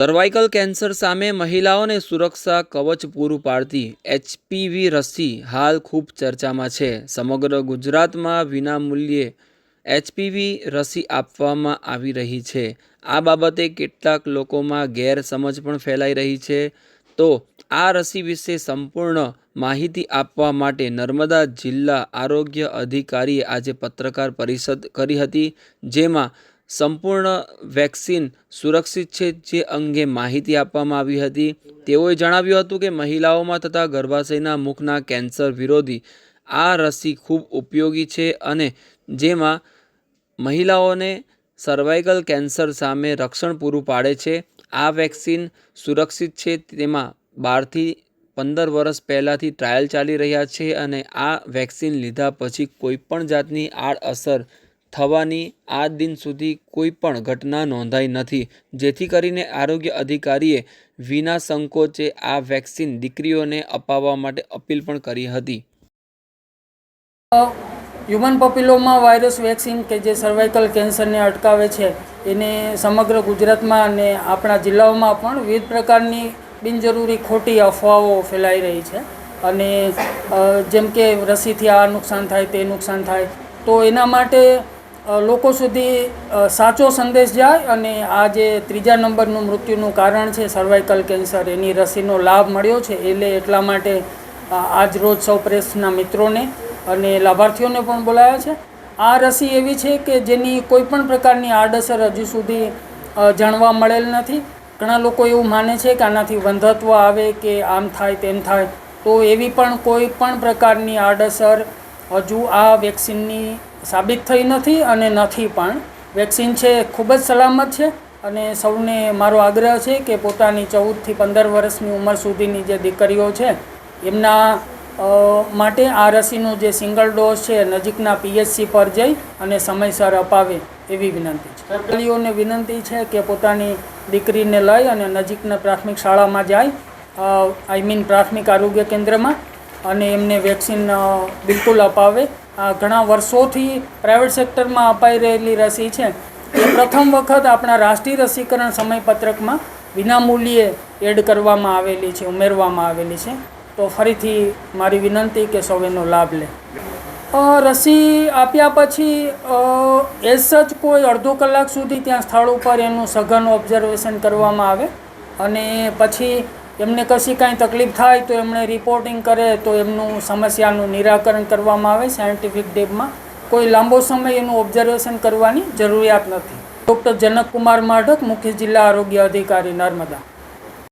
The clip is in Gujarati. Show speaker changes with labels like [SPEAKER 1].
[SPEAKER 1] સર્વાઇકલ કેન્સર સામે મહિલાઓને સુરક્ષા કવચ પૂરું પાડતી એચપીવી રસી હાલ ખૂબ ચર્ચામાં છે. સમગ્ર ગુજરાતમાં વિનામૂલ્યે એચપીવી રસી આપવામાં આવી રહી છે. આ બાબતે કેટલાક લોકોમાં ગેરસમજ પણ ફેલાઈ રહી છે. તો આ રસી વિશે સંપૂર્ણ માહિતી આપવા માટે નર્મદા જિલ્લા આરોગ્ય અધિકારીએ આજે પત્રકાર પરિષદ કરી હતી, જેમાં સંપૂર્ણ વેક્સિન સુરક્ષિત છે જે અંગે માહિતી આપવામાં આવી હતી. તેઓએ જણાવ્યું હતું કે મહિલાઓમાં થતા ગર્ભાશયના મુખના કેન્સર વિરોધી આ રસી ખૂબ ઉપયોગી છે અને જેમાં મહિલાઓને સર્વાઇકલ કેન્સર સામે રક્ષણ પૂરું પાડે છે. આ વેક્સિન સુરક્ષિત છે. તેમાં 12થી 15 વર્ષ પહેલાંથી ટ્રાયલ ચાલી રહ્યા છે અને આ વેક્સિન લીધા પછી કોઈપણ જાતની આડઅસર થવાની આજ દિન સુધી કોઈ પણ ઘટના નોંધાઈ નથી, જેથી કરીને આરોગ્ય અધિકારીએ વિના સંકોચે આ વેક્સિન દીકરીઓને અપાવવા માટે અપીલ પણ કરી હતી.
[SPEAKER 2] હ્યુમન પેપિલોમા વાયરસ વેક્સિન કે જે સર્વાઇકલ કેન્સરને અટકાવે છે, એને સમગ્ર ગુજરાતમાં અને આપણા જિલ્લાઓમાં પણ વિવિધ પ્રકારની બિનજરૂરી ખોટી અફવાઓ ફેલાઈ રહી છે. અને જેમ કે રસીથી આ નુકસાન થાય, તે નુકસાન થાય, તો એના માટે લોકો સુધી સાચો સંદેશ જાય અને આ જે 3જા નંબરનું મૃત્યુનું કારણ છે સર્વાઇકલ કેન્સર, એની રસીનો લાભ મળ્યો છે. એટલા માટે આજ રોજ સૌ પ્રેસના મિત્રોને અને લાભાર્થીઓને પણ બોલાયા છે. આ રસી એવી છે કે જેની કોઈ પણ પ્રકારની આડઅસર હજુ સુધી જાણવા મળેલ નથી. ઘણા લોકો એવું માને છે કે આનાથી વંધત્વ આવે કે આમ થાય તેમ થાય, તો એવી પણ કોઈ પણ પ્રકારની આડઅસર હજુ આ વેક્સિનની સાબિત થઈ નથી અને નથી પણ. વેક્સિન છે ખૂબ જ સલામત છે અને સૌને મારો આગ્રહ છે કે પોતાની 14થી 15 વર્ષની ઉંમર સુધીની જે દીકરીઓ છે એમના માટે આ રસીનો જે સિંગલ ડોઝ છે નજીકના પીએચસી પર જઈ અને સમયસર અપાવે એવી વિનંતી છે. વાલીઓને વિનંતી છે કે પોતાની દીકરીને લઈ અને નજીકના પ્રાથમિક શાળામાં જાય, પ્રાથમિક આરોગ્ય કેન્દ્રમાં, અને એમને વેક્સિન બિલકુલ અપાવે. આ ઘણા વર્ષોથી પ્રાઇવેટ સેક્ટરમાં અપાઈ રહેલી રસી છે એ પ્રથમ વખત આપણા રાષ્ટ્રીય રસીકરણ સમયપત્રકમાં વિનામૂલ્યે એડ કરવામાં આવેલી છે, ઉમેરવામાં આવેલી છે. તો ફરીથી મારી વિનંતી કે સૌ એનો લાભ લે. રસી આપ્યા પછી એઝ સચ કોઈ અડધો કલાક સુધી ત્યાં સ્થળ ઉપર એનું સઘન ઓબ્ઝર્વેશન કરવામાં આવે અને પછી એમને કશી કાંઈ તકલીફ થાય તો એમણે રિપોર્ટિંગ કરે તો એમનું સમસ્યાનું નિરાકરણ કરવામાં આવે સાયન્ટિફિક ડેબમાં. કોઈ લાંબો સમય એનું ઓબ્ઝર્વેશન કરવાની જરૂરિયાત નથી. ડૉક્ટર જનકકુમાર માઢક, મુખ્ય જિલ્લા આરોગ્ય અધિકારી, નર્મદા.